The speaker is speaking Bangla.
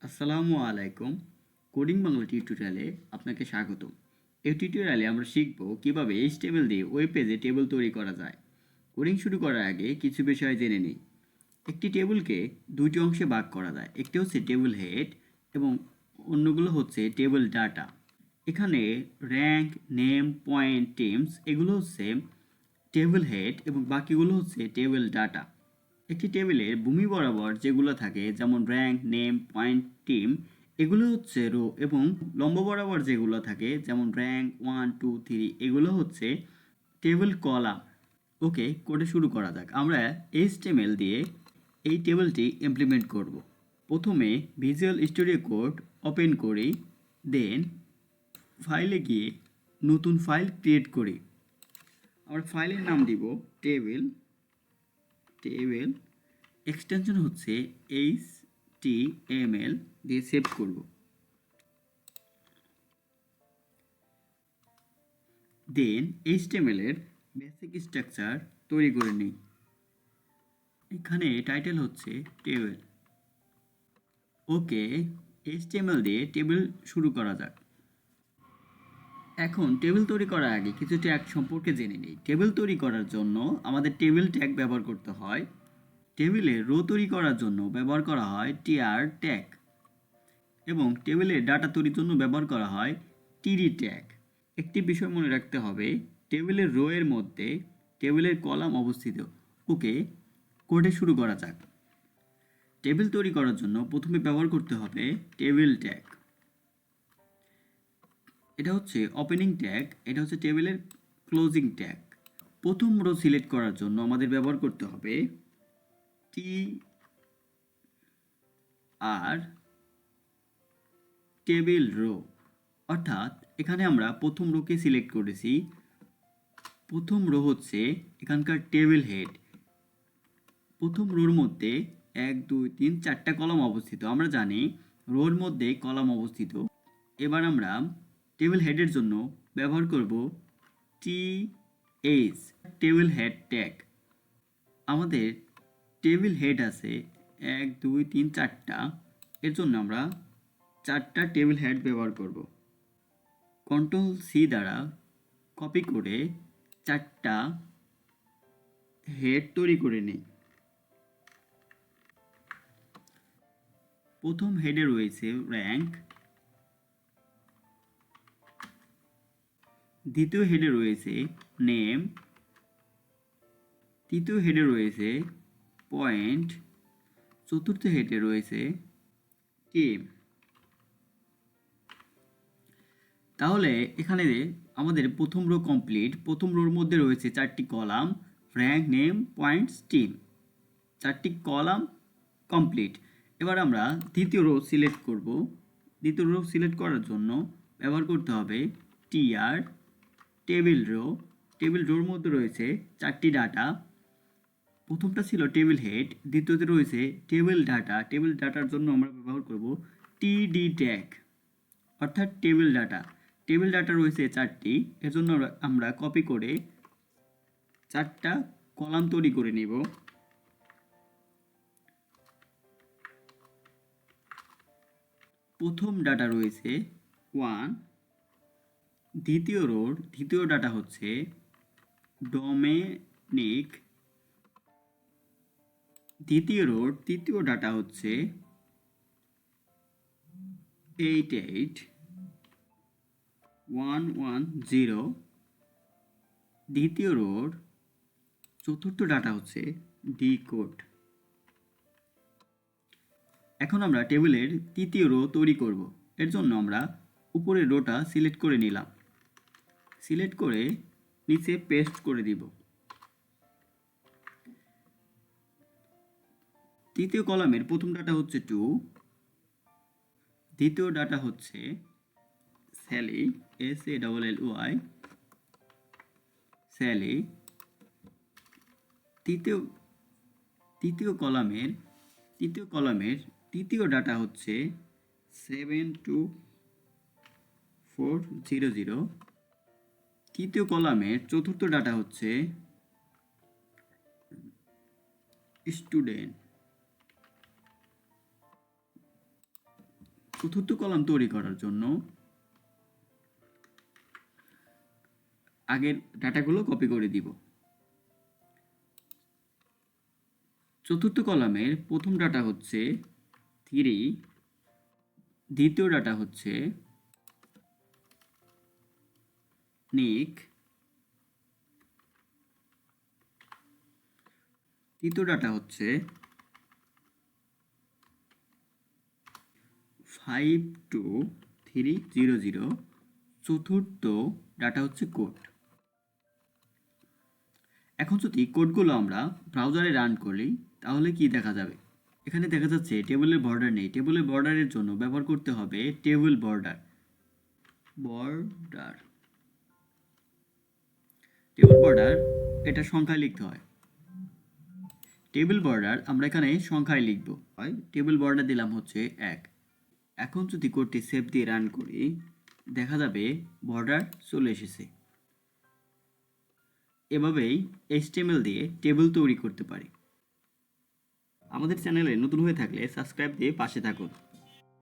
আসসালামু আলাইকুম। কোডিং বাংলা টিউটোরিয়ালে আপনাকে স্বাগতম। এই টিউটোরিয়ালে আমরা শিখব কিভাবে HTML দিয়ে ওয়েব পেজে টেবিল তৈরি করা যায়। কোডিং শুরু করার আগে কিছু বিষয় জেনে নিই। একটি টেবিলকে দুইটি অংশে ভাগ করা যায়। একটি হচ্ছে টেবিল হেড এবং অন্যগুলো হচ্ছে টেবিল ডাটা। এখানে র্যাঙ্ক, নেম, পয়েন্ট, টিমস এগুলো হচ্ছে টেবিল হেড এবং বাকিগুলো হচ্ছে টেবিল ডাটা। একটি টেবিলের ভূমি বরাবর যেগুলো থাকে যেমন র্যাঙ্ক, নেম, পয়েন্ট, টিম এগুলো হচ্ছে রো এবং লম্ব বরাবর যেগুলো থাকে যেমন র্যাঙ্ক 1, 2, 3 এগুলো হচ্ছে টেবিল কলাম। ওকে, কোডে শুরু করা যাক। আমরা HTML দিয়ে এই টেবিলটি ইমপ্লিমেন্ট করব। প্রথমে ভিজুয়াল স্টুডিও কোড ওপেন করি, দেন ফাইলে গিয়ে নতুন ফাইল ক্রিয়েট করি। আমরা ফাইলের নাম দিব টেবিল এক্সটেনশন হচ্ছে HTML দিয়ে সেভ করব। দেন HTML এর বেসিক স্ট্রাকচার তৈরি করে নিই। এখানে টাইটেল হচ্ছে টেবিল। ওকে, HTML দিয়ে টেবিল শুরু করা যাক। এখন টেবিল তৈরি করার আগে কিছু ট্যাগ সম্পর্কে জেনে নিই। টেবিল তৈরি করার জন্য আমাদের টেবিল ট্যাগ ব্যবহার করতে হয়। টেবিলে রো তৈরি করার জন্য ব্যবহার করা হয় tr ট্যাগ এবং টেবিলের ডাটা তৈরির জন্য ব্যবহার করা হয় td ট্যাগ। একটি বিষয় মনে রাখতে হবে, টেবিলের রো এর মধ্যে টেবিলের কলাম অবস্থিত। ওকে, কোডে শুরু করা যাক। টেবিল তৈরি করার জন্য প্রথমে ব্যবহার করতে হবে টেবিল ট্যাগ। এটা হচ্ছে ওপেনিং ট্যাগ, এটা হচ্ছে টেবিলের ক্লোজিং ট্যাগ। প্রথম রো সিলেক্ট করার জন্য আমাদের ব্যবহার করতে হবে tr টেবিল রো, অর্থাৎ এখানে আমরা প্রথম রোকে সিলেক্ট করেছি। প্রথম রো হচ্ছে এখানকার টেবিল হেড। প্রথম রোর মধ্যে 1, 2, 3, 4টা কলাম অবস্থিত। আমরা জানি রোর মধ্যে কলাম অবস্থিত। এবার আমরা টেবিল হেডের জন্য ব্যবহার করব ts টেবিল হেড ট্যাগ। আমাদের টেবিল হেড আছে 1, 2, 3, 4টা। এর জন্য আমরা 4টা টেবিল হেড ব্যবহার করব। Ctrl+C দ্বারা কপি করে 4টা হেড তৈরি করে নিই। প্রথম হেডে রয়েছে র্যাঙ্ক, দ্বিতীয় হেডে রয়েছে নেম, তৃতীয় হেডে রয়েছে পয়েন্ট, চতুর্থ হেডে রয়েছে টিম। তাহলে এখানে আমাদের প্রথম রো কমপ্লিট। প্রথম রোর মধ্যে রয়েছে 4টি column, rank, name, points, team. 4টি কলাম কমপ্লিট। এবার আমরা দ্বিতীয় রো সিলেক্ট করব। দ্বিতীয় রো সিলেক্ট করার জন্য ব্যবহার করতে হবে tr টেবিল রো। টেবিল রোর মধ্যে রয়েছে 4টি ডাটা। প্রথমটা ছিল টেবিল হেড, দ্বিতীয়তে রয়েছে টেবিল ডাটা। টেবিল ডাটার জন্য আমরা ব্যবহার করব td ট্যাগ, অর্থাৎ টেবিল ডাটা। টেবিল ডাটা রয়েছে 4টি, এর জন্য আমরা কপি করে 4টা কলাম তৈরি করে নিব। প্রথম ডাটা রয়েছে 1, দ্বিতীয় রোর দ্বিতীয় ডাটা হচ্ছে ডোমেনিক, দ্বিতীয় রোর তৃতীয় ডাটা হচ্ছে 88110, দ্বিতীয় রোর চতুর্থ ডাটা হচ্ছে ডি কোড। এখন আমরা টেবিলের তৃতীয় রো তৈরি করব। এর জন্য আমরা উপরের রোটা সিলেক্ট করে নিলাম। সিলেক্ট করে নিচে পেস্ট করে দিব। তৃতীয় কলামের প্রথম ডাটা হচ্ছে 2, দ্বিতীয় ডাটা হচ্ছে স্যালি, SALLY স্যালি। তৃতীয় কলামের তৃতীয় ডাটা হচ্ছে 72400। তৃতীয় কলামের চতুর্থ ডাটা হচ্ছে স্টুডেন্ট চতুর্থ কলাম তৈরি করার জন্য আগের ডাটাগুলো কপি করে দিব। চতুর্থ কলামের প্রথম ডাটা হচ্ছে 3, দ্বিতীয় ডাটা হচ্ছে নিক, তৃতীয় ডাটা হচ্ছে 52300, চতুর্থ ডাটা হচ্ছে কোড। এখন যদি কোডগুলো আমরা ব্রাউজারে রান করি তাহলে কি দেখা যাবে? এখানে দেখা যাচ্ছে টেবিলের বর্ডার নেই। টেবিলের বর্ডারের জন্য ব্যবহার করতে হবে টেবিল বর্ডার। টেবিল বর্ডার এটা সংখ্যায় লিখতে হয়। টেবিল বর্ডার আমরা এখানে সংখ্যায় লিখব। হয় টেবিল বর্ডার দিলাম হচ্ছে 1। এখন যদি কোডটি সেভ দিয়ে রান করি দেখা যাবে বর্ডার চলে এসেছে। এভাবেই HTML দিয়ে টেবিল তৈরি করতে পারি। আমাদের চ্যানেলে নতুন হয়ে থাকলে সাবস্ক্রাইব দিয়ে পাশে থাকুন।